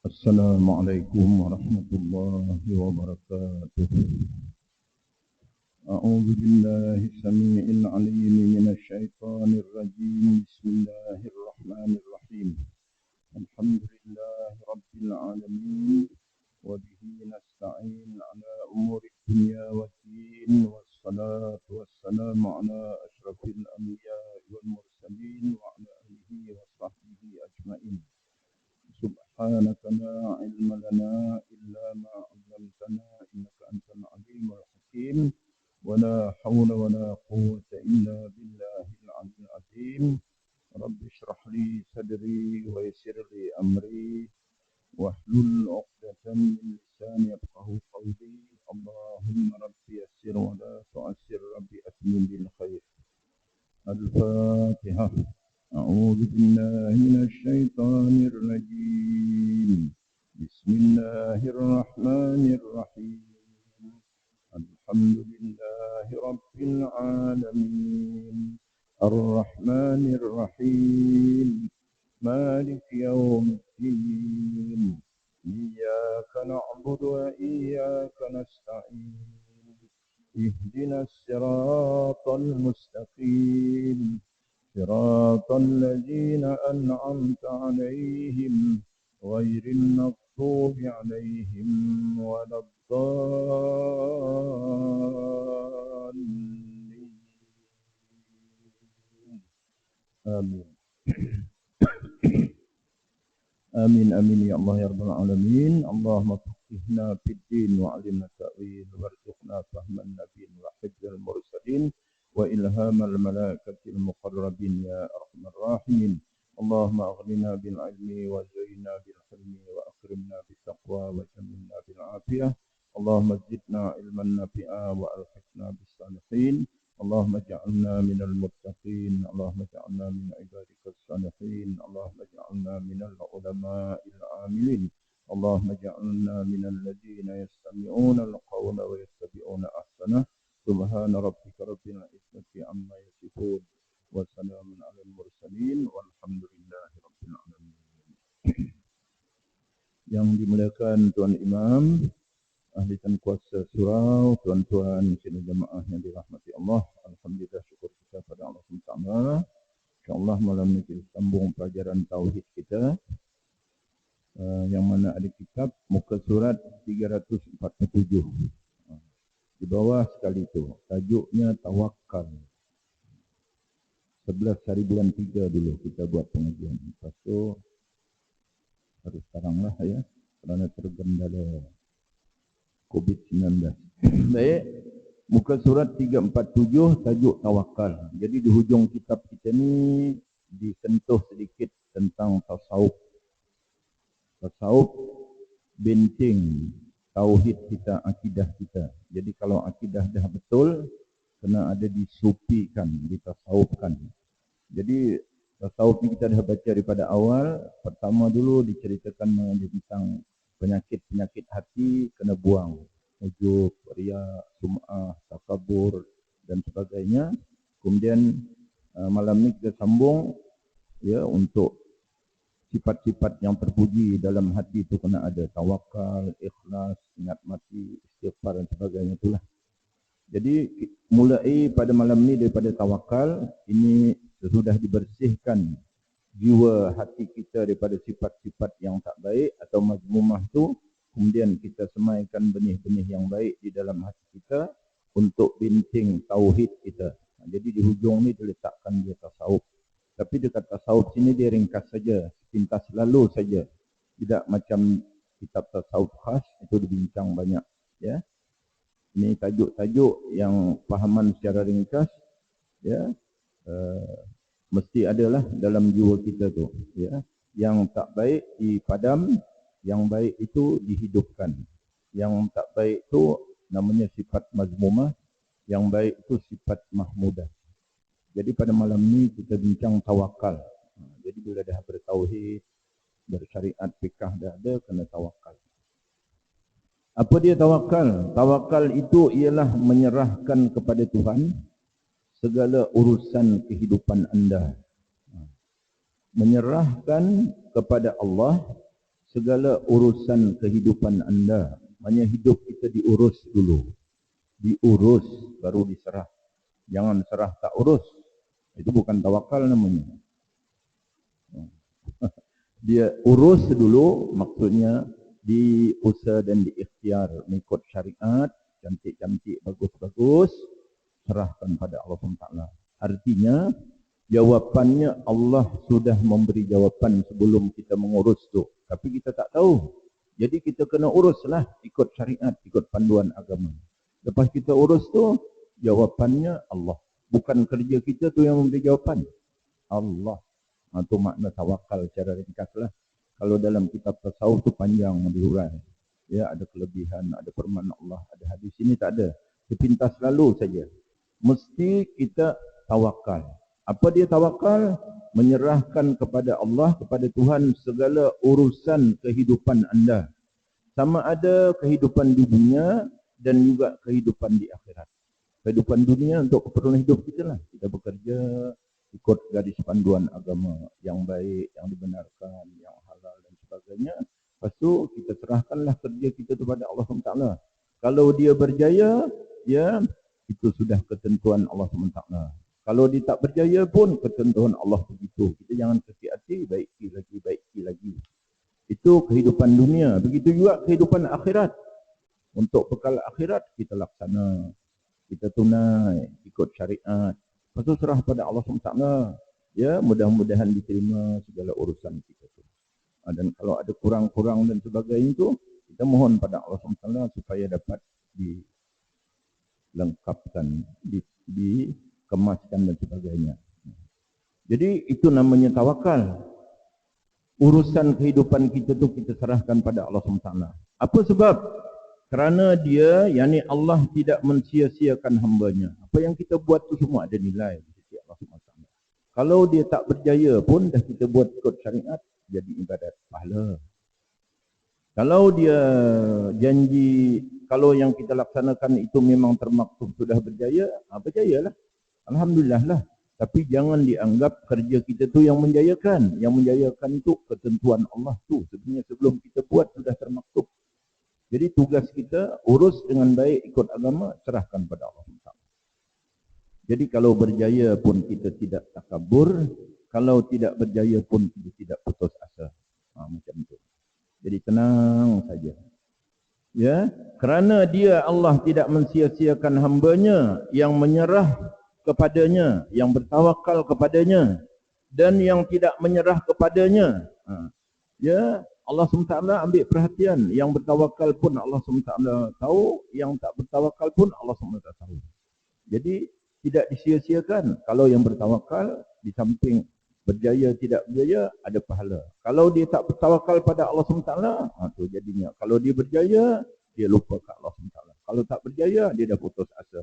Assalamualaikum warahmatullahi wabarakatuh. A'udzu billahi samii'il 'aliim minasy syaithaanir rajiim. Bismillahirrahmanirrahim. Alhamdulillahi rabbil 'alamin wa bihi nasta'in 'ala umurid dunya waddin. Wassalatu wassalamu 'ala asyrafil anbiya'i wal mursalin wa 'ala alihi wa sahbihi ajma'in. سبحانك لا علم لنا إلا ما علمتنا إنك أنت العليم الحكيم ولا حول ولا قوة إلا بالله العلي العظيم رب اشرح لي صدري ويسر لي أمري واحلل عقدة من لساني يفقه قولي اللهم رب يسر ولا تعسر رب أتمم بالخير. الفاتحة. أعوذ بالله من الشيطان الرجيم. بسم الله الرحمن الرحيم. الحمد لله رب العالمين الرحمن الرحيم مالك يوم الدين إياك نعبد وإياك نستعين اهدنا الصراط المستقيم صراط الذين أنعمت عليهم غير المغضوب عليهم ولا الضالين. آمين. آمين آمين يا الله يا رب العالمين. اللهم فقهنا في الدين وعلمنا التأويل وارزقنا فهم النبيين وحفظ المرسلين وإلهام الملائكة المقربين يا أرحم الراحمين. اللهم أغننا بالعلم وزينا بالحلم وأكرمنا بالتقوى وجملنا بالعافية. اللهم زدنا علما نافعا وألحقنا بالصالحين. اللهم اجعلنا من المتقين. اللهم اجعلنا من عبادك الصالحين. اللهم اجعلنا من العلماء العاملين. اللهم اجعلنا من الذين يستمعون القول ويتبعون أحسنه. سبحان ربك رب العزة عما يصفون وسلام على المرسلين والحمد لله رب العالمين. Yang dimuliakan Tuan Imam, ahli dan kuasa surau, tuan-tuan sidang jemaah yang dirahmati Allah. Alhamdulillah, syukur kita pada Allah SWT. InsyaAllah malam ini kita sambung pelajaran tauhid kita, yang mana ada kitab muka surat 347. Di bawah sekali itu, tajuknya tawakal. 11 hari bulan 3 dulu kita buat pengajian. Lepas tu, harus sekarang lah ya, kerana tergendala COVID-19. Baik, muka surat 347, tajuk tawakal. Jadi di hujung kitab kita ni disentuh sedikit tentang tasawuf. Tasawuf benteng tauhid kita, akidah kita. Jadi kalau akidah dah betul, kena ada disupikan, ditasawufkan. Jadi tasawuf ni kita dah baca daripada awal. Pertama dulu diceritakan tentang penyakit-penyakit hati kena buang. Ujub, riya, sum'ah, takabur dan sebagainya. Kemudian malam ni kita sambung ya untuk sifat-sifat yang terpuji dalam hati itu kena ada. Tawakal, ikhlas, ingat mati, istighfar dan sebagainya itulah. Jadi mulai pada malam ni daripada tawakal, ini sudah dibersihkan jiwa hati kita daripada sifat-sifat yang tak baik atau mazmumah tu. Kemudian kita semaikan benih-benih yang baik di dalam hati kita untuk benteng tauhid kita. Jadi di hujung ni diletakkan dia tasawuf. Tapi dekat tasawuf sini dia ringkas saja, sepintas lalu saja. Tidak macam kitab tasawuf khas, itu dibincang banyak. Ya. Ini tajuk-tajuk yang fahaman secara ringkas, ya, mesti adalah dalam jiwa kita tu. Ya. Yang tak baik dipadam, yang baik itu dihidupkan. Yang tak baik itu namanya sifat mazmumah, yang baik itu sifat mahmudah. Jadi pada malam ni kita bincang tawakal. Jadi bila dah bertauhid, bersyariat fikah dah ada, kena tawakal. Apa dia tawakal? Tawakal itu ialah menyerahkan kepada Tuhan segala urusan kehidupan anda. Menyerahkan kepada Allah segala urusan kehidupan anda. Maknanya hidup kita diurus dulu. Diurus baru diserah. Jangan serah tak urus. Itu bukan tawakal namanya. Dia urus dulu, maksudnya diusaha dan diikhtiar mengikut syariat, cantik-cantik, bagus-bagus, serahkan pada Allah SWT. Artinya, jawapannya Allah sudah memberi jawapan sebelum kita mengurus tu. Tapi kita tak tahu. Jadi kita kena uruslah ikut syariat, ikut panduan agama. Lepas kita urus tu, jawapannya Allah. Bukan kerja kita tu yang memberi jawapan. Allah. Itu makna tawakal secara ringkaslah. Kalau dalam kitab tasawuf tu panjang diurai. Ya, ada kelebihan, ada permana Allah, ada hadis. Ini tak ada. Sepintas lalu saja. Mesti kita tawakal. Apa dia tawakal? Menyerahkan kepada Allah, kepada Tuhan segala urusan kehidupan anda. Sama ada kehidupan di dunia dan juga kehidupan di akhirat. Kehidupan dunia untuk keperluan hidup kita lah. Kita bekerja ikut garis panduan agama yang baik, yang dibenarkan, yang halal dan sebagainya. Lepas tu kita serahkanlah kerja kita kepada Allah SWT. Kalau dia berjaya, ya itu sudah ketentuan Allah SWT. Kalau dia tak berjaya pun ketentuan Allah begitu. Kita jangan kecil hati, baiki lagi. Itu kehidupan dunia. Begitu juga kehidupan akhirat. Untuk bekal akhirat kita laksana. Kita tunai, ikut syariat. Lepas tu serah pada Allah SWT. Ya, mudah-mudahan diterima segala urusan kita tu. Dan kalau ada kurang-kurang dan sebagainya itu, kita mohon pada Allah SWT supaya dapat dilengkapkan, dikemaskan dan sebagainya. Jadi itu namanya tawakal. Urusan kehidupan kita tu kita serahkan pada Allah SWT. Apa sebab? Kerana dia, yakni Allah tidak mensia-siakan hambanya. Apa yang kita buat tu semua ada nilai di sisi Allah SWT. Kalau dia tak berjaya pun, dah kita buat ikut syariat, jadi ibadat pahala. Kalau dia janji, kalau yang kita laksanakan itu memang termaktub sudah berjaya, berjayalah. Alhamdulillah lah. Tapi jangan dianggap kerja kita tu yang menjayakan. Yang menjayakan itu ketentuan Allah tu. Sebenarnya sebelum kita buat sudah termaktub. Jadi tugas kita urus dengan baik ikut agama, serahkan pada Allah SWT. Jadi kalau berjaya pun kita tidak takabur, kalau tidak berjaya pun kita tidak putus asa. Macam itu. Jadi tenang saja. Ya, kerana dia Allah tidak mensia-siakan hambanya yang menyerah kepadanya, yang bertawakal kepadanya dan yang tidak menyerah kepadanya. Ya, Allah SWT ambil perhatian. Yang bertawakal pun Allah SWT tahu. Yang tak bertawakal pun Allah SWT tahu. Jadi tidak disia-siakan. Kalau yang bertawakal, di samping berjaya tidak berjaya, ada pahala. Kalau dia tak bertawakal pada Allah SWT, itu jadinya. Kalau dia berjaya, dia lupa ke Allah SWT. Kalau tak berjaya, dia dah putus asa.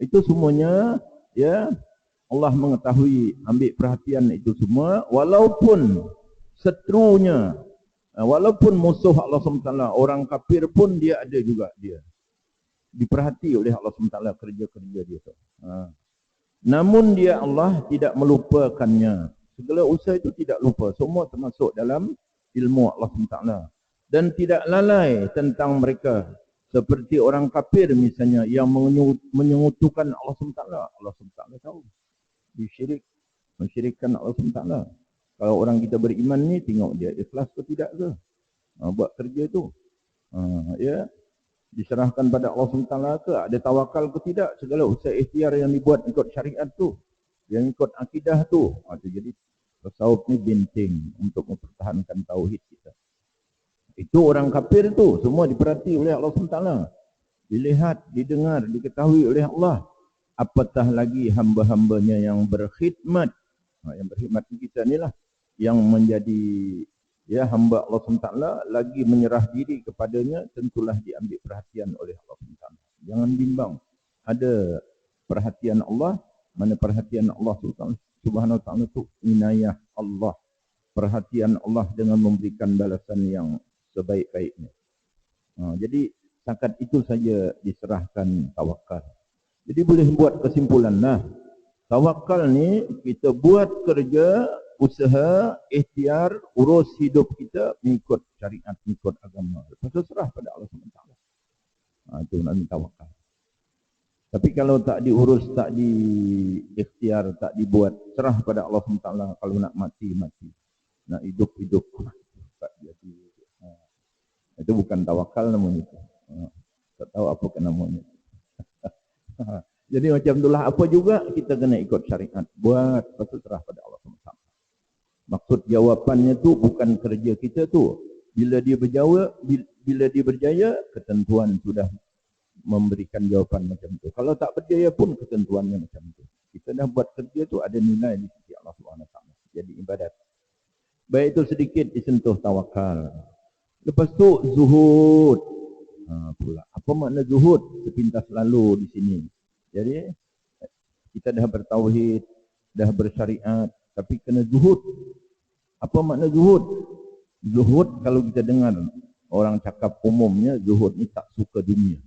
Itu semuanya, ya, Allah mengetahui, ambil perhatian itu semua. Walaupun seterunya, walaupun musuh Allah SWT, orang kafir pun dia ada juga dia. Diperhati oleh Allah SWT kerja-kerja dia tu. Namun dia Allah tidak melupakannya. Segala usaha itu tidak lupa. Semua termasuk dalam ilmu Allah SWT. Dan tidak lalai tentang mereka. Seperti orang kafir misalnya yang menyekutukan Allah SWT. Allah SWT tahu. Mensyirikkan Allah SWT. Kalau orang kita beriman ni, tengok dia ikhlas ke tidak ke. Buat kerja tu. Ya, diserahkan pada Allah SWT ke, ada tawakal ke tidak, segala usaha ikhtiar yang dibuat ikut syariat tu, yang ikut akidah tu. Jadi tasawuf ni benteng untuk mempertahankan tauhid kita. Itu orang kafir tu, semua diperhati oleh Allah SWT. Dilihat, didengar, diketahui oleh Allah. Apatah lagi hamba-hambanya yang berkhidmat. Yang berkhidmat kita ni lah, yang menjadi ya hamba Allah SWT, lagi menyerah diri kepadanya, tentulah diambil perhatian oleh Allah SWT. Jangan bimbang. Ada perhatian Allah, mana perhatian Allah Subhanahu wa ta'ala itu inayah Allah. Perhatian Allah dengan memberikan balasan yang sebaik-baiknya. Jadi setakat itu saja diserahkan tawakal. Jadi boleh buat kesimpulan lah. Tawakal ni kita buat kerja usaha, ikhtiar, urus hidup kita mengikut syariat, mengikut agama. Lepas tu serah pada Allah SWT. Itu namanya tawakal. Tapi kalau tak diurus, tak diikhtiar, tak dibuat, serah pada Allah SWT. Kalau nak mati, mati. Nak hidup, hidup. Tak jadi. Itu bukan tawakal namanya itu. Tak tahu apa namanya. Jadi macam itulah, apa juga kita kena ikut syariat. Buat, lepas tu serah pada Allah SWT. Maksud jawapannya tu bukan kerja kita tu. Bila dia berjawab, bila dia berjaya, ketentuan sudah memberikan jawapan macam tu. Kalau tak berjaya pun ketentuannya macam tu. Kita dah buat kerja tu ada nilai di sisi Allah SWT. Jadi ibadat. Baik itu sedikit disentuh tawakal. Lepas tu zuhud. Pula. Apa makna zuhud? Sepintas lalu di sini. Jadi kita dah bertauhid, dah bersyariat, tapi kena zuhud. Apa makna zuhud? Zuhud kalau kita dengar orang cakap umumnya, zuhud ni tak suka dunia.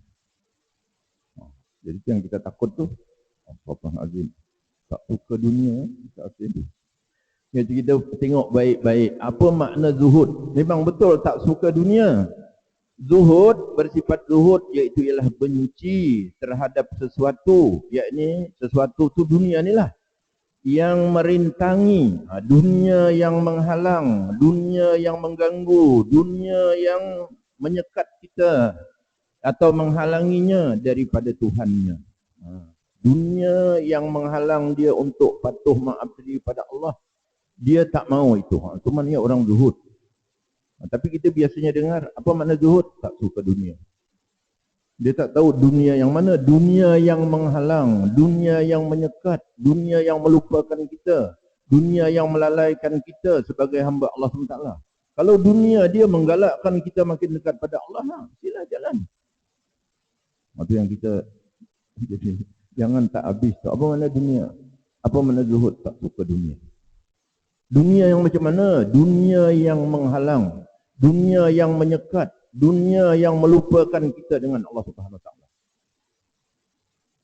Jadi itu yang kita takut tu. Astagfirullahaladzim. Tak suka dunia. Jadi kita tengok baik-baik. Apa makna zuhud? Memang betul tak suka dunia. Zuhud, bersifat zuhud iaitu ialah benci terhadap sesuatu. Yakni sesuatu tu dunia ni lah. Yang merintangi. Dunia yang menghalang. Dunia yang mengganggu. Dunia yang menyekat kita. Atau menghalanginya daripada Tuhannya. Dunia yang menghalang dia untuk patuh mengabdi pada Allah, dia tak mau itu. Itu maknanya orang zuhud. Tapi kita biasanya dengar, apa makna zuhud? Tak suka dunia. Dia tak tahu dunia yang mana. Dunia yang menghalang, dunia yang menyekat, dunia yang melupakan kita, dunia yang melalaikan kita sebagai hamba Allah SWT. Kalau dunia dia menggalakkan kita makin dekat pada Allah, sila jalan. Itu yang kita jangan tak habis. Apa mana dunia? Apa mana zuhud? Tak suka dunia. Dunia yang macam mana? Dunia yang menghalang, dunia yang menyekat, dunia yang melupakan kita dengan Allah Subhanahu Wa Taala.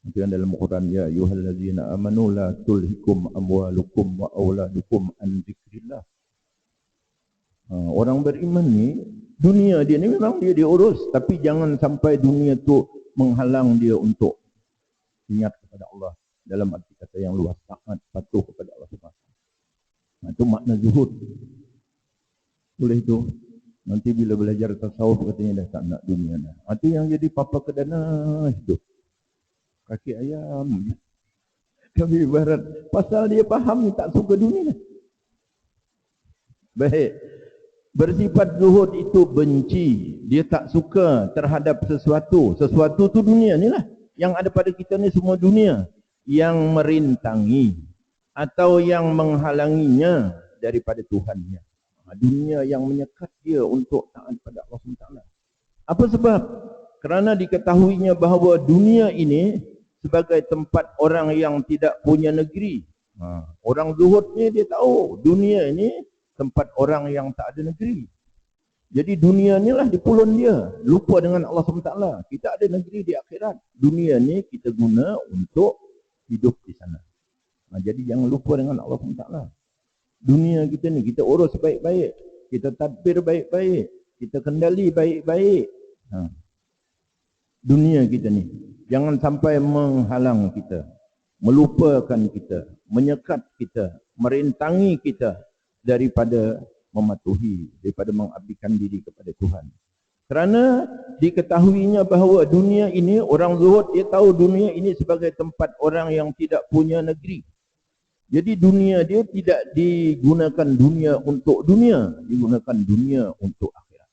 Itu yang dalam Al-Quran, ya ayyuhallazina amanu la tulhikum amwalukum wa auladukum an dzikrillah. Orang beriman ni, dunia dia ni memang dia diurus, tapi jangan sampai dunia tu menghalang dia untuk ingat kepada Allah dalam arti kata yang luas, taat, patuh kepada Allah SWT. Itu makna zuhud. Boleh itu. Nanti bila belajar tasawuf katanya dah tak nak dunia dah. Itu yang jadi papa kedana hidup. Kaki ayam. Kami ibarat pasal dia faham tak suka dunia. Baik. Bersifat zuhud itu benci. Dia tak suka terhadap sesuatu. Sesuatu tu dunia ni lah. Yang ada pada kita ni semua dunia. Yang merintangi. Atau yang menghalanginya daripada Tuhannya. Dunia yang menyekat dia untuk taat pada Allah SWT. Apa sebab? Kerana diketahuinya bahawa dunia ini sebagai tempat orang yang tidak punya negeri. Orang zuhud ni dia tahu. Dunia ini tempat orang yang tak ada negeri. Jadi dunia ni lah dipulun dia. Lupa dengan Allah SWT. Kita ada negeri di akhirat. Dunia ni kita guna untuk hidup di sana. Jadi jangan lupa dengan Allah SWT. Dunia kita ni kita urus baik-baik. Kita tadbir baik-baik. Kita kendali baik-baik. Dunia kita ni. Jangan sampai menghalang kita. Melupakan kita. Menyekat kita. Merintangi kita. Daripada mematuhi, daripada mengabdikan diri kepada Tuhan. Kerana diketahuinya bahawa dunia ini, orang zuhud dia tahu dunia ini sebagai tempat orang yang tidak punya negeri. Jadi dunia dia tidak digunakan dunia untuk dunia, digunakan dunia untuk akhirat.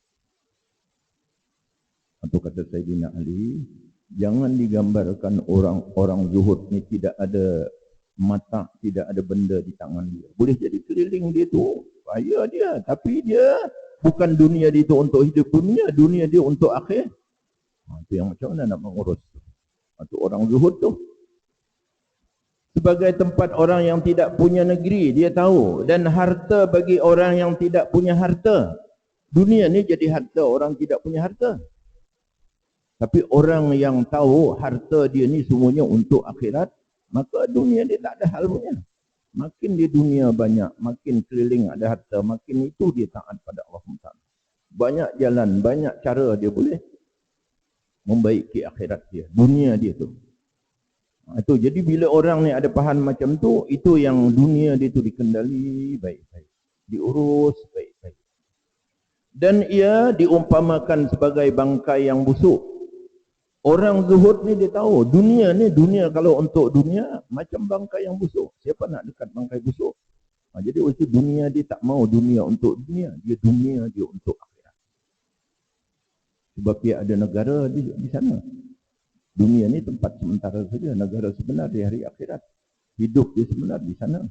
Atau kata Sayyidina Ali, jangan digambarkan orang-orang zuhud ni tidak ada mata, tidak ada benda di tangan dia. Boleh jadi keliling dia tu kaya dia, tapi dia bukan dunia dia tu untuk hidup dunia, dunia dia untuk akhir. Itu yang macam mana nak mengurus. Itu orang zuhud tu. Sebagai tempat orang yang tidak punya negeri, dia tahu. Dan harta bagi orang yang tidak punya harta. Dunia ni jadi harta orang tidak punya harta. Tapi orang yang tahu harta dia ni semuanya untuk akhirat, maka dunia dia tak ada hal punya. Makin di dunia banyak, makin keliling ada harta, makin itu dia taat pada Allah SWT. Banyak jalan, banyak cara dia boleh membaiki akhirat dia, dunia dia tu. Itu jadi bila orang ni ada faham macam tu, itu yang dunia dia tu dikendali baik-baik, diurus baik-baik. Dan ia diumpamakan sebagai bangkai yang busuk. Orang zuhud ni dia tahu, dunia ni, dunia kalau untuk dunia, macam bangkai yang busuk. Siapa nak dekat bangkai busuk? Jadi itu dunia dia tak mau dunia untuk dunia, dia dunia dia untuk akhirat. Sebab dia ada negara di sana. Dunia ni tempat sementara saja, negara sebenar di hari akhirat. Hidup dia sebenar di sana.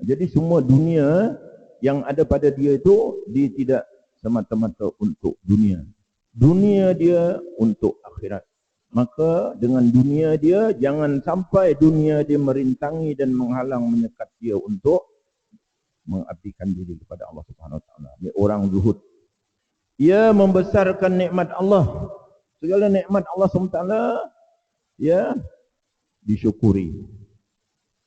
Jadi semua dunia yang ada pada dia itu, dia tidak semata-mata untuk dunia. Dunia dia untuk akhirat. Maka dengan dunia dia, jangan sampai dunia dia merintangi dan menghalang menyekat dia untuk mengabdikan diri kepada Allah Subhanahu Wa Taala. Ini orang zuhud. Ia membesarkan nikmat Allah. Segala nikmat Allah SWT, ya, disyukuri.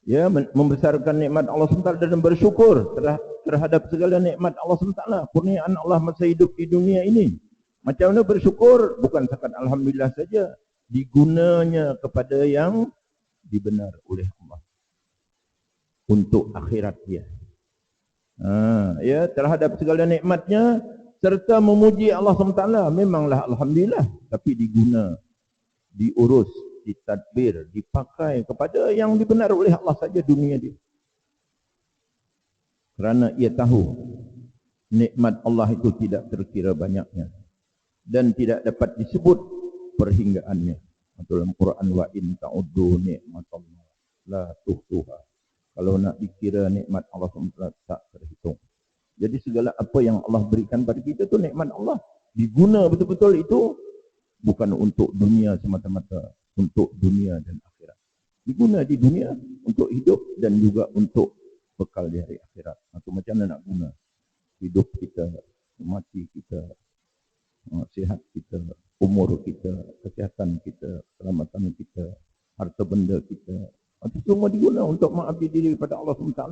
Ya, membesarkan nikmat Allah SWT dan bersyukur terhadap segala nikmat Allah SWT. Kurniaan Allah masa hidup di dunia ini. Macam mana bersyukur? Bukan setakat alhamdulillah saja, digunanya kepada yang dibenar oleh Allah untuk akhirat dia. Ya, terhadap segala nikmatnya serta memuji Allah SWT. Memanglah alhamdulillah, tapi diguna, diurus, ditadbir, dipakai kepada yang dibenar oleh Allah saja dunia dia. Kerana ia tahu nikmat Allah itu tidak terkira banyaknya dan tidak dapat disebut perhinggaannya. Dalam Quran, wa in ta'uddu ni'matallah la tuhsuha. Kalau nak dikira nikmat Allah SWT tak terhitung. Jadi segala apa yang Allah berikan pada kita tu nikmat Allah. Diguna betul-betul itu bukan untuk dunia semata-mata, untuk dunia dan akhirat. Diguna di dunia untuk hidup dan juga untuk bekal di hari akhirat. Atau macam mana nak guna hidup kita, mati kita, sihat kita, umur kita, kesihatan kita, keselamatan kita, harta benda kita. Itu semua diguna untuk mengabdi diri kepada Allah SWT.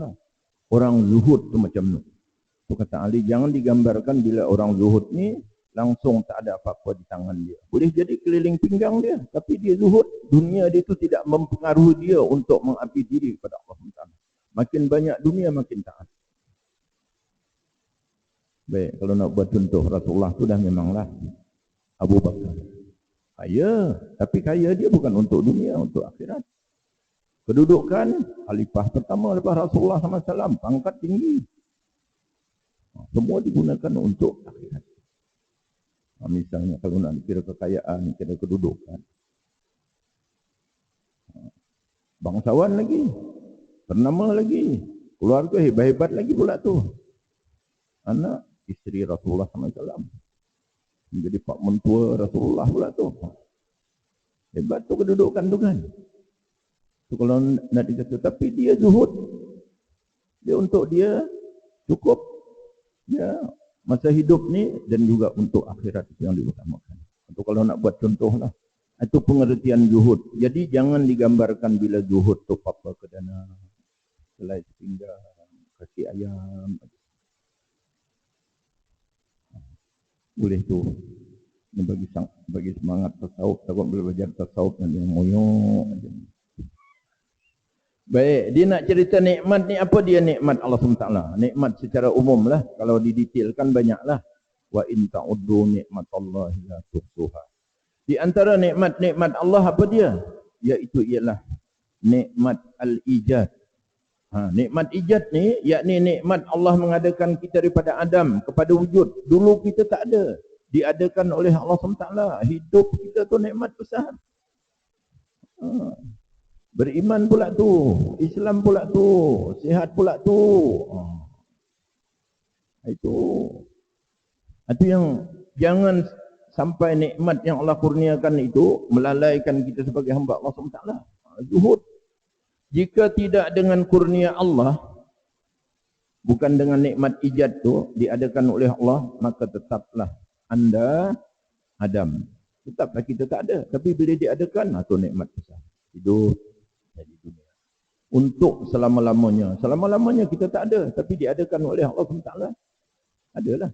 Orang zuhud tu macam tu. Tu kata Ali, jangan digambarkan bila orang zuhud ni langsung tak ada apa-apa di tangan dia. Boleh jadi keliling pinggang dia, tapi dia zuhud. Dunia dia tu tidak mempengaruhi dia untuk mengabdi diri kepada Allah SWT. Makin banyak dunia, makin taat. Baik, kalau nak buat contoh, Rasulullah tu dah memanglah Abu Bakar kaya, tapi kaya dia bukan untuk dunia, untuk akhirat. Kedudukan khalifah pertama lepas Rasulullah SAW, pangkat tinggi. Semua digunakan untuk akhirat. Misalnya kalau nak kira kekayaan, kira kedudukan, bangsawan lagi, ternama lagi, keluarga hebat-hebat lagi pula tu. Anak isteri Rasulullah SAW, menjadi pak mentua Rasulullah pula tu. Hebat tu kedudukan tu kan. Tu kalau nak dikata, tapi dia zuhud. Dia untuk dia cukup, ya, masa hidup ni dan juga untuk akhirat yang diutamakan. Itu kalau nak buat contoh lah. Itu pengertian zuhud. Jadi jangan digambarkan bila zuhud tu apa ke dana, selai sepinggang, kaki ayam. Boleh tu. Ini bagi semangat tasawuf. Takut boleh belajar tasawuf dan yang moyok. Baik, dia nak cerita nikmat ni, apa dia nikmat Allah SWT? Nikmat secara umum lah. Kalau didetailkan banyaklah. Wa in ta'uddu ni'matallahi la tuhsuha. Di antara nikmat-nikmat Allah apa dia? Iaitu ialah nikmat al-ijad. Nikmat ijad ni, yakni nikmat Allah mengadakan kita daripada Adam kepada wujud. Dulu kita tak ada. Diadakan oleh Allah SWT. Hidup kita tu nikmat besar. Beriman pula tu, Islam pula tu, sihat pula tu. Itu yang jangan sampai nikmat yang Allah kurniakan itu melalaikan kita sebagai hamba Allah SWT. Zuhud. Jika tidak dengan kurnia Allah, bukan dengan nikmat ijad tu diadakan oleh Allah, maka tetaplah anda Adam. Tetaplah kita tak ada. Tapi bila diadakan, itu nikmat besar. Hidup di dunia. untuk selama-lamanya. Selama-lamanya kita tak ada, tapi diadakan oleh Allah SWT. Adalah.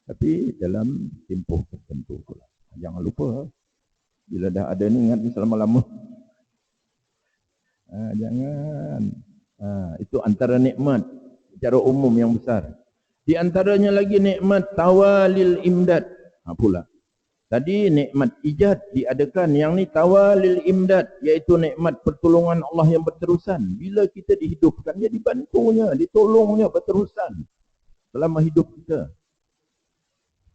Tapi dalam tempoh tertentu pula. Jangan lupa, bila dah ada ni ingat ni selama-lama. Jangan. Itu antara nikmat secara umum yang besar. Di antaranya lagi nikmat tawalil imdad. Pula. Tadi nikmat ijad diadakan, yang ni tawalil imdad, iaitu nikmat pertolongan Allah yang berterusan. Bila kita dihidupkan, dia dibantunya, ditolongnya berterusan selama hidup kita.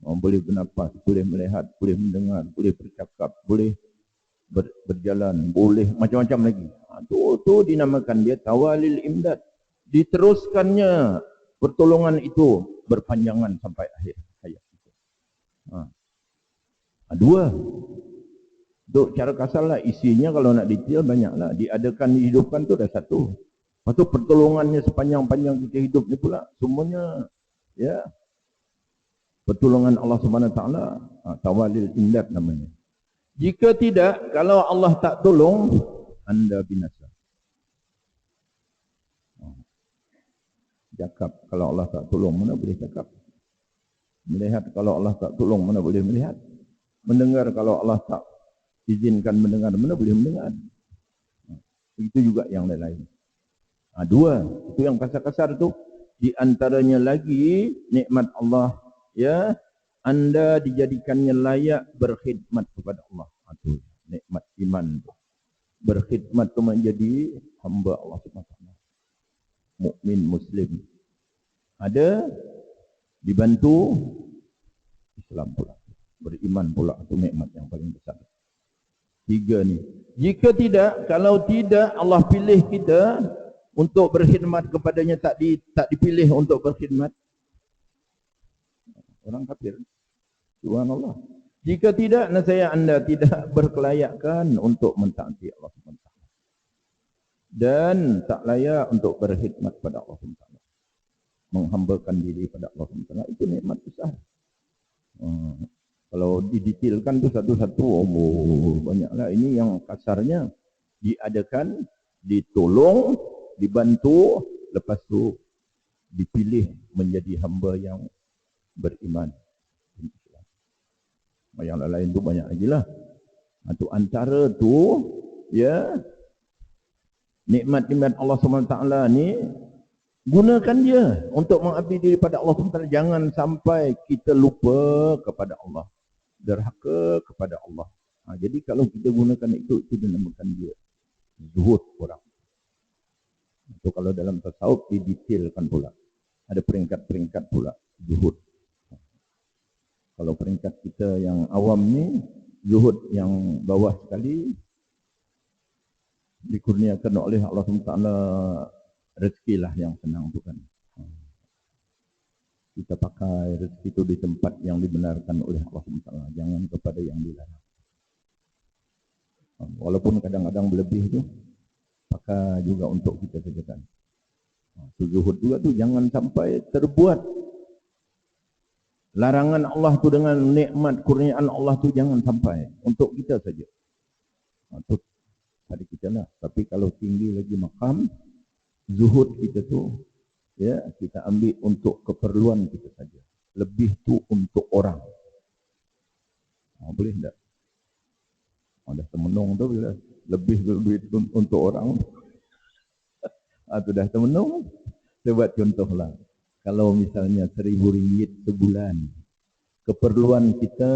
Boleh bernafas, boleh melihat, boleh mendengar, boleh bercakap, boleh berjalan, boleh macam-macam lagi. Itu dinamakan dia tawalil imdad. Diteruskannya pertolongan itu berpanjangan sampai akhir hayat kita. Dua. Untuk cara kasarlah, isinya kalau nak detail banyaklah. Diadakan, dihidupkan tu dah satu. Lepas tu pertolongannya sepanjang-panjang kita hidup ni pula, semuanya ya pertolongan Allah SWT. Tawalil imdad namanya. Jika tidak, kalau Allah tak tolong, anda binasa. Cakap kalau Allah tak tolong, mana boleh cakap? Melihat kalau Allah tak tolong, mana boleh melihat? Mendengar kalau Allah tak izinkan mendengar, mana boleh mendengar? Itu juga yang lain-lain. Dua, itu yang kasar-kasar tu. Di antaranya lagi nikmat Allah, ya, anda dijadikannya layak berkhidmat kepada Allah. Itu nikmat iman tu. Berkhidmat tu menjadi hamba Allah SWT. Mukmin muslim. Ada dibantu Islam pula. Beriman pula, itu nikmat yang paling besar. Tiga ni. Jika tidak, kalau tidak Allah pilih kita untuk berkhidmat kepadanya, tak dipilih untuk berkhidmat, orang kafir. Subhanallah. Jika tidak, nasaya anda tidak berkelayakan untuk mentaati Allah SWT. Dan tak layak untuk berkhidmat pada Allah SWT. Menghambakan diri pada Allah SWT. Itu nikmat besar. Kalau didetailkan tu satu-satu, banyaklah. Ini yang kasarnya diadakan, ditolong, dibantu, lepas tu dipilih menjadi hamba yang beriman. Yang lain tu banyak lagi lah. Itu antara tu, ya, nikmat-nikmat Allah SWT ni, gunakan dia untuk mengabdi diri pada Allah SWT. Jangan sampai kita lupa kepada Allah, derhaka kepada Allah. Jadi kalau kita gunakan itu dinamakan dia zuhud orang. Itu kalau dalam tasawuf didetailkan pula. Ada peringkat-peringkat pula zuhud. Kalau peringkat kita yang awam ni, zuhud yang bawah sekali, dikurniakan oleh Allah SWT rezekilah yang senang tu kan. Kita pakai rezeki itu di tempat yang dibenarkan oleh Allah SWT. Jangan kepada yang dilarang. Walaupun kadang-kadang berlebih tu, pakai juga untuk kita saja kan. Zuhud juga tu jangan sampai terbuat. Larangan Allah tu dengan nikmat kurniaan Allah tu jangan sampai. Untuk kita saja. Itu pada kita lah. Tapi kalau tinggi lagi makam, zuhud kita tu, ya, kita ambil untuk keperluan kita saja. Lebih tu untuk orang. Boleh tak? Dah termenung tu bila lebih duit untuk orang. Tu dah termenung. Saya buat contoh lah. Kalau misalnya RM1,000 sebulan, keperluan kita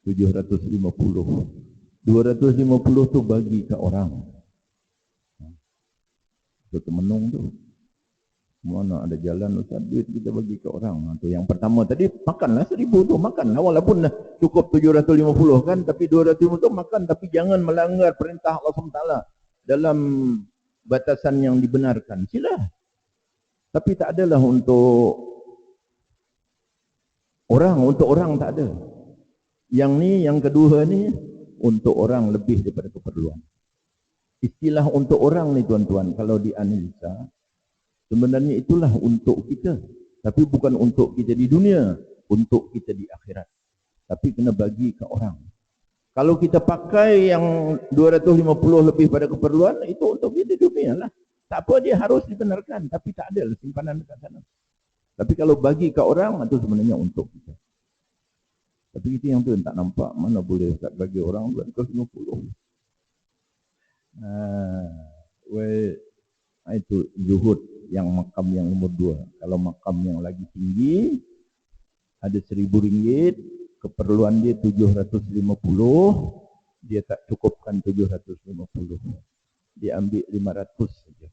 750. 250 tu bagi ke orang. Itu termenung tu. Mana ada jalan Ustaz, duit kita bagi ke orang. Tu yang pertama tadi, makanlah 1,000 tu, makanlah. Walaupun dah cukup 750 kan, tapi 250 tu makan, tapi jangan melanggar perintah Allah SWT dalam batasan yang dibenarkan. Sila. Tapi tak adalah untuk orang tak ada. Yang ni, yang kedua ni, untuk orang lebih daripada keperluan. Istilah untuk orang ni tuan-tuan, kalau dianalisa, sebenarnya itulah untuk kita. Tapi bukan untuk kita di dunia, untuk kita di akhirat. Tapi kena bagi ke orang. Kalau kita pakai yang 250 lebih pada keperluan, itu untuk dia di dunia lah. Tak apa dia harus dibenarkan, tapi tak ada simpanan dekat sana. Tapi kalau bagi ke orang, itu sebenarnya untuk kita. Tapi itu yang tu yang tak nampak, mana boleh tak bagi orang 250. Itu zuhud yang makam yang nomor 2. Kalau makam yang lagi tinggi, ada RM1,000, keperluan dia 750, dia tak cukupkan 750. Dia ambil 500 saja.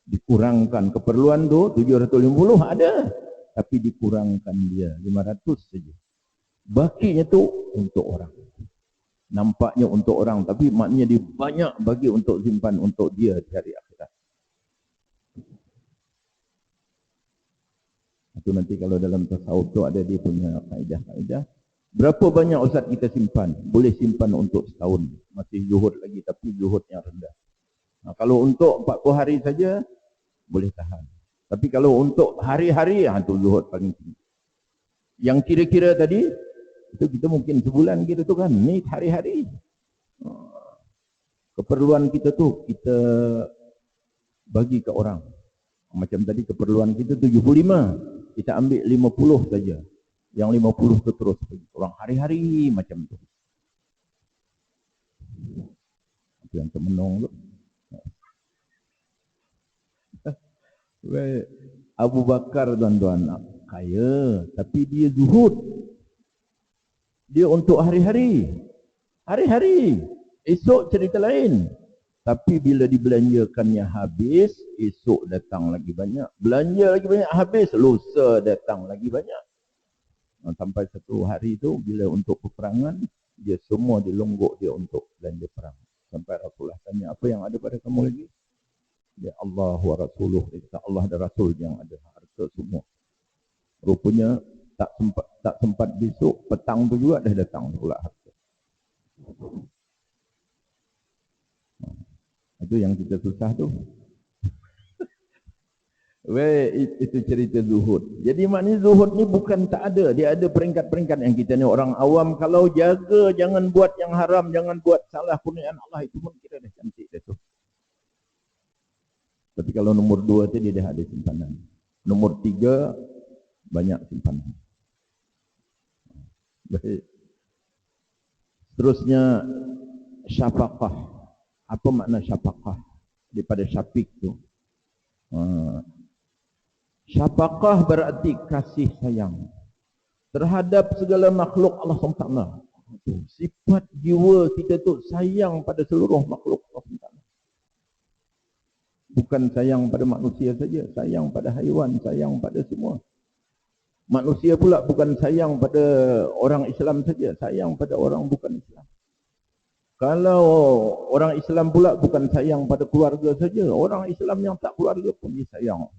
Dikurangkan keperluan tu 750 ada, tapi dikurangkan dia 500 saja. Bakinya tu untuk orang. Nampaknya untuk orang, tapi maknanya dia banyak bagi untuk simpan untuk dia di hari akhirat. Itu nanti kalau dalam tasawuf tu ada dia punya kaedah-kaedah. Berapa banyak ustaz kita simpan? Boleh simpan untuk setahun. Masih zuhud lagi, tapi zuhud yang rendah. Kalau untuk 40 hari saja, boleh tahan. Tapi kalau untuk hari-hari, itu zuhud paling tinggi. Yang kira-kira tadi, itu kita mungkin sebulan gitu tu kan. Ni hari-hari. Keperluan kita tu, kita bagi ke orang. Macam tadi keperluan kita 75. Kita ambil 50 saja. Yang 50 tu terus bagi orang hari-hari macam tu. Itu yang termenung tu. Abu Bakar tuan-tuan, kaya, tapi dia zuhud. Dia untuk hari-hari. Hari-hari. Esok cerita lain. Tapi bila dibelanjakannya habis, esok datang lagi banyak. Belanja lagi banyak habis, lusa datang lagi banyak. Sampai satu hari tu, bila untuk peperangan, dia semua dilonggok dia untuk belanja perang. Sampai Rasulullah tanya, apa yang ada pada kamu lagi? Ya Allah wa Rasuluh. Allah dan Rasul yang ada harta semua. Rupanya tak sempat besok, petang tu juga dah datang pula harta. Itu yang kita susah tu. Itu cerita zuhud. Jadi maknanya zuhud ni bukan tak ada. Dia ada peringkat-peringkat yang kita ni orang awam. Kalau jaga, jangan buat yang haram, jangan buat salah kurniaan Allah. Itu pun kira dah cantik dah tu. Tapi kalau nomor 2 tu dia dah ada simpanan. Nomor 3 banyak simpanan. Baik. Seterusnya syafaqah. Apa makna syafaqah? Daripada syafiq tu. Syafaqah berarti kasih sayang terhadap segala makhluk Allah SWT. Sifat jiwa kita tu sayang pada seluruh makhluk Allah SWT. Bukan sayang pada manusia saja, sayang pada haiwan, sayang pada semua. Manusia pula bukan sayang pada orang Islam saja, sayang pada orang bukan Islam. Kalau orang Islam pula bukan sayang pada keluarga saja, orang Islam yang tak keluarga pun dia sayang.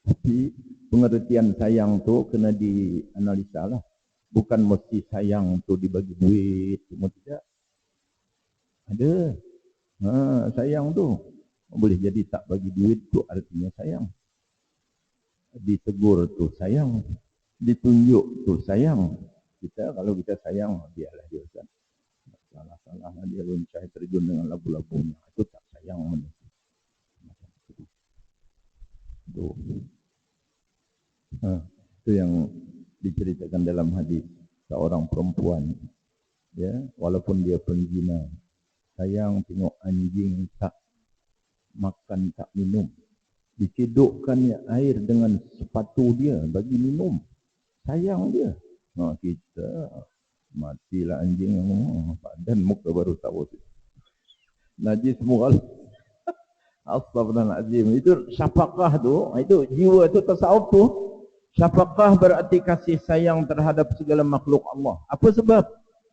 Tapi pengertian sayang tu kena dianalisa lah. Bukan mesti sayang tu dibagi duit, semua tidak. Ada. Sayang tu boleh jadi tak bagi duit tu artinya sayang. Ditegur tu sayang. Ditunjuk tu sayang. Kita kalau kita sayang, biarlah dia kan. Salah-salah dia loncah terjun dengan labu-labunya. Itu tak sayang manusia. Itu yang diceritakan dalam hadis. Seorang perempuan, ya, walaupun dia penzina, sayang tengok anjing tak makan, tak minum. Dicidukkannya air dengan sepatu dia bagi minum. Sayang dia. Kita matilah anjing, badan muka baru tahu. Najis muka. Astagfirullahaladzim. Itu syafaqah tu, itu jiwa tu, tasawuf tu. Syafaqah berarti kasih sayang terhadap segala makhluk Allah. Apa sebab?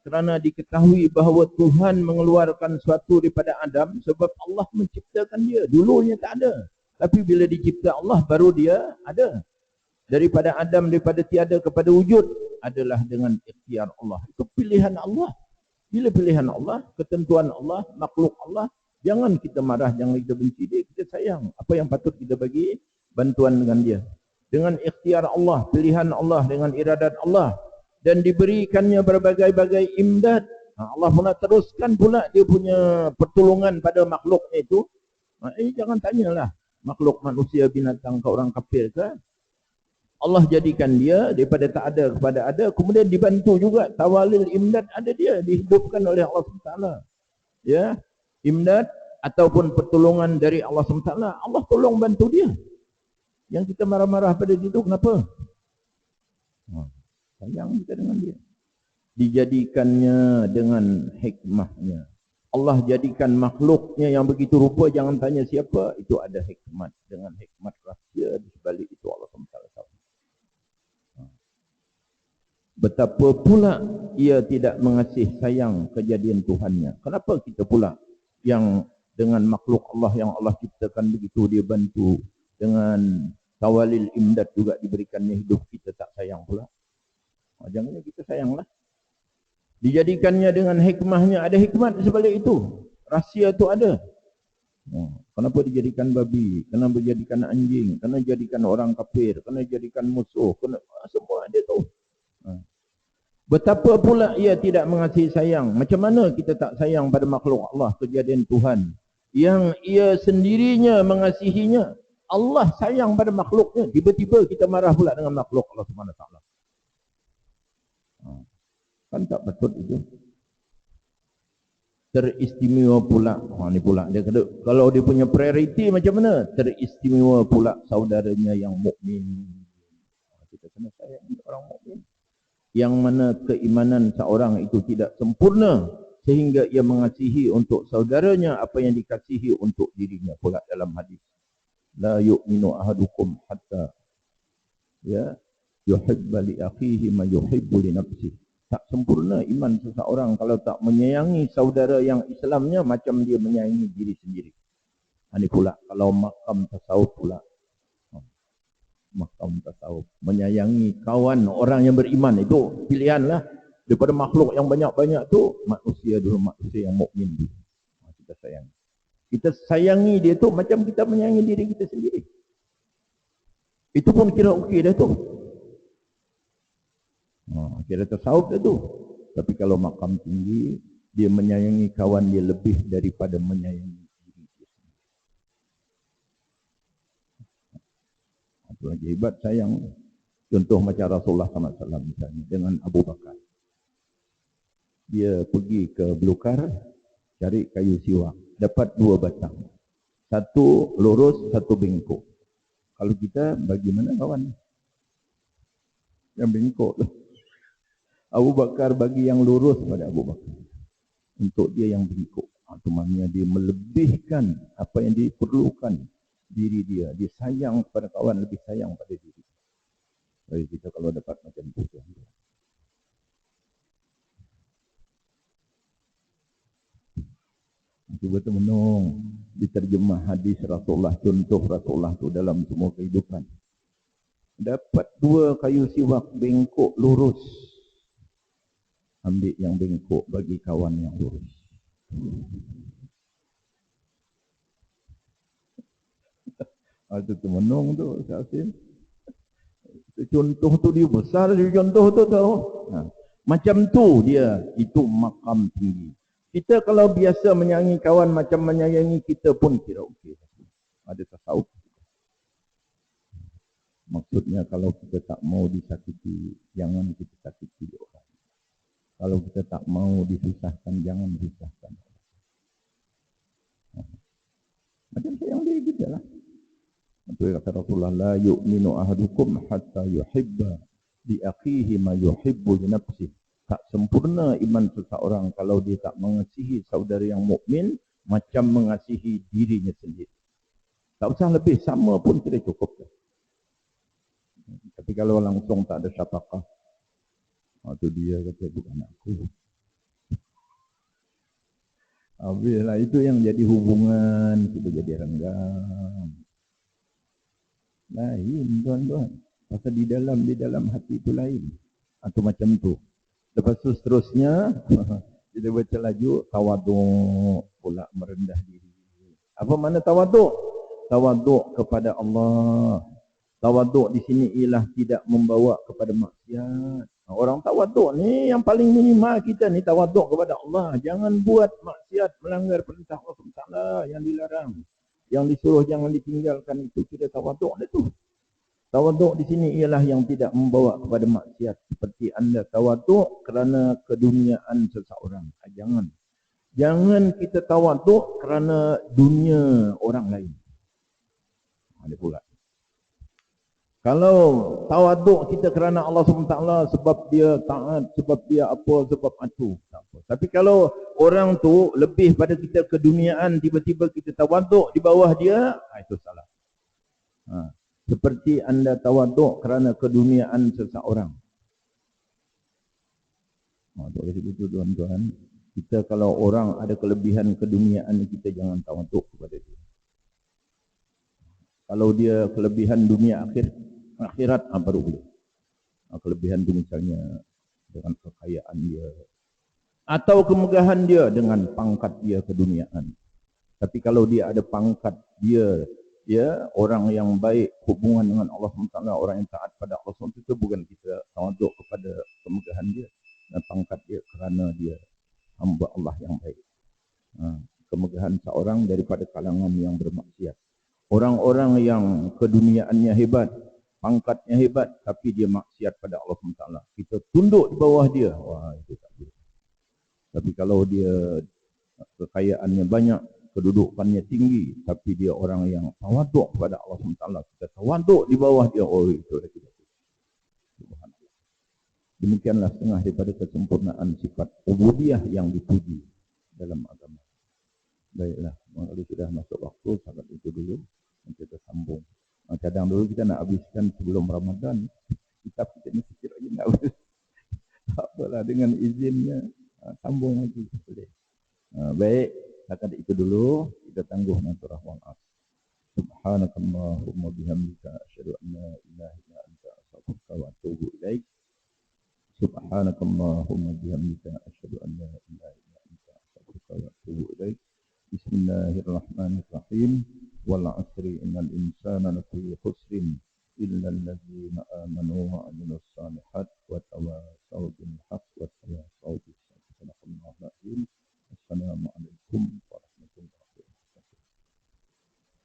Kerana diketahui bahawa Tuhan mengeluarkan suatu daripada Adam sebab Allah menciptakan dia. Dulunya tak ada. Tapi bila dicipta Allah baru dia ada. Daripada Adam, daripada tiada kepada wujud adalah dengan ikhtiar Allah. Itu pilihan Allah. Bila pilihan Allah, ketentuan Allah, makhluk Allah, jangan kita marah, jangan kita benci dia, kita sayang. Apa yang patut kita bagi? Bantuan dengan dia. Dengan ikhtiar Allah, pilihan Allah, dengan iradat Allah. dan diberikannya berbagai-bagai imdad. Allah pula teruskan pula dia punya pertolongan pada makhluknya itu. Jangan tanyalah makhluk manusia, binatang ke orang kafir ke. Allah jadikan dia daripada tak ada kepada ada, kemudian dibantu juga. Tawalil imdad ada dia, dihidupkan oleh Allah SWT. Ya, imdad ataupun pertolongan dari Allah SWT, Allah tolong bantu dia. Yang kita marah-marah pada dia itu kenapa? Sayang kita dengan dia. Dijadikannya dengan hikmahnya. Allah jadikan makhluknya yang begitu rupa, jangan tanya siapa, itu ada hikmat. Dengan hikmat rahsia di sebalik itu Allah SWT. Betapa pula ia tidak mengasih sayang kejadian Tuhannya. Kenapa kita pula yang dengan makhluk Allah yang Allah ciptakan begitu dia bantu, dengan tawalil imdad juga diberikannya hidup, kita tak sayang pula? Janganlah kita sayanglah. Dijadikannya dengan hikmahnya, ada hikmat di sebalik itu. Rahsia itu ada. Kenapa dijadikan babi? Kenapa dijadikan anjing? Kenapa dijadikan orang kafir? Kenapa dijadikan musuh? Semua ada tu. Betapa pula ia tidak mengasihi sayang. Macam mana kita tak sayang pada makhluk Allah, kejadian Tuhan yang ia sendirinya mengasihinya. Allah sayang pada makhluknya, tiba-tiba kita marah pula dengan makhluk Allah SWT. Kan tak betul itu. Teristimewa pula. Ni pula dia kata, kalau dia punya prioriti macam mana? Teristimewa pula saudaranya yang mukmin. Kita kena sayang orang mukmin. Yang mana keimanan seorang itu tidak sempurna sehingga ia mengasihi untuk saudaranya apa yang dikasihi untuk dirinya. Pula dalam hadis, la yu'minu ahadukum hatta yuhibba li akhihi ma yuhibbu li nafsihi. Tak sempurna iman seseorang kalau tak menyayangi saudara yang Islamnya macam dia menyayangi diri sendiri. Ini pula kalau makam tasawuf pula. Makam tasawuf, menyayangi kawan orang yang beriman, itu pilihanlah. Daripada makhluk yang banyak-banyak tu, manusia dulu, manusia yang mukmin dulu. Kita sayang. Kita sayangi dia tu macam kita menyayangi diri kita sendiri. Itu pun kira okey dah tu. Kira tasawuf dah tu. Tapi kalau makam tinggi, dia menyayangi kawan dia lebih daripada menyayangi diri dia sendiri. Itu lagi hebat sayang. Contoh macam Rasulullah SAW misalnya dengan Abu Bakar. Dia pergi ke belukar cari kayu siwak, dapat 2 batang. Satu lurus, satu bengkok. Kalau kita bagi mana kawan? Yang bengkok tu. Abu Bakar bagi yang lurus pada Abu Bakar. Untuk dia yang bengkok. Itu maknanya dia melebihkan apa yang diperlukan diri dia. Dia sayang kepada kawan, lebih sayang pada diri. Jadi kita kalau dapat macam itu. Cuba tu menung diterjemah hadis Rasulullah, contoh Rasulullah tu dalam semua kehidupan. Dapat 2 kayu siwak bengkok lurus, ambil yang bengkok bagi kawan yang lurus. Itu menung tu Syafil. Contoh tu dia besar, dia contoh tu tahu. Macam tu dia, itu makam tinggi. Kita kalau biasa menyayangi kawan macam menyayangi kita pun kira okey. Ada tasawuf. Maksudnya kalau kita tak mau disakiti, jangan kita sakiti orang. Kalau kita tak mau disusahkan, jangan disusahkan. Macam sayang diri kita lah. Itu kata Rasulullah, la yu'minu ahadukum hatta yuhibba li akhihi ma yuhibbu li nafsihi. Tak sempurna iman seseorang kalau dia tak mengasihi saudara yang mukmin macam mengasihi dirinya sendiri. Tak usah lebih, sama pun tidak cukup. Tapi kalau langsung tak ada syafaqah, itu dia kata bukan aku. Habislah, itu yang jadi hubungan, kita jadi renggang. Lain tuan-tuan. Pasal di dalam hati itu lain. Atau macam tu. Lepas tu seterusnya, kita baca laju, tawaduk pula merendah diri. Apa makna tawaduk? Tawaduk kepada Allah. Tawaduk di sini ialah tidak membawa kepada maksiat. Orang tawaduk ni yang paling minimal kita ni tawaduk kepada Allah. Jangan buat maksiat, melanggar perintah Allah SWT yang dilarang. Yang disuruh jangan ditinggalkan itu kita tawaduk itu. Tawaduk di sini ialah yang tidak membawa kepada maksiat. Seperti anda tawaduk kerana keduniaan seseorang. Jangan. Jangan kita tawaduk kerana dunia orang lain. Ada pula. Kalau tawaduk kita kerana Allah SWT sebab dia taat, sebab dia apa, sebab itu. Tak apa. Tapi kalau orang tu lebih pada kita keduniaan, tiba-tiba kita tawaduk di bawah dia, itu salah. Seperti anda tawaduk kerana keduniaan seseorang. Oleh sebab itu tuan-tuan, kita kalau orang ada kelebihan keduniaan, kita jangan tawaduk kepada dia. Kalau dia kelebihan dunia akhirat baru boleh. Kelebihan dia misalnya dengan kekayaan dia atau kemegahan dia dengan pangkat dia keduniaan. Tapi kalau dia ada pangkat dia orang yang baik, hubungan dengan Allah SWT, orang yang taat pada Allah SWT, itu bukan kita tawaduk kepada kemegahan dia dan pangkat dia kerana dia hamba Allah yang baik. Kemegahan seorang daripada kalangan yang bermaksiat. Orang-orang yang keduniaannya hebat, pangkatnya hebat, tapi dia maksiat pada Allah SWT. Kita tunduk di bawah dia. Wah, itu tak boleh. Tapi kalau dia kekayaannya banyak, kedudukannya tinggi, tapi dia orang yang tawaduk kepada Allah SWT, kita tawaduk di bawah dia. Oh, itu dah tidak. Subhanallah. Demikianlah setengah daripada kesempurnaan sifat ubudiyah yang dipuji dalam agama. Baiklah, kalau sudah masuk waktu, sangat itu dulu. Kita sambung. Cadang dulu kita nak habiskan sebelum Ramadan. Kitab kita ni sikit lagi nak habis. Tak apalah, dengan izinnya sambung lagi. Boleh. Baik, setakat itu dulu. Kita tangguh dengan surah Al-As. Subhanakallahumma bihamdika asyhadu an la ilaha illa anta astaghfiruka wa atubu ilaik. Subhanakallahumma bihamdika asyhadu an la ilaha illa anta astaghfiruka wa atubu ilaik. Bismillahirrahmanirrahim. Wal 'asri innal insana lafi khusrin illa allazina amanu wa 'amilus salihat wa tawasaw bil haqq wa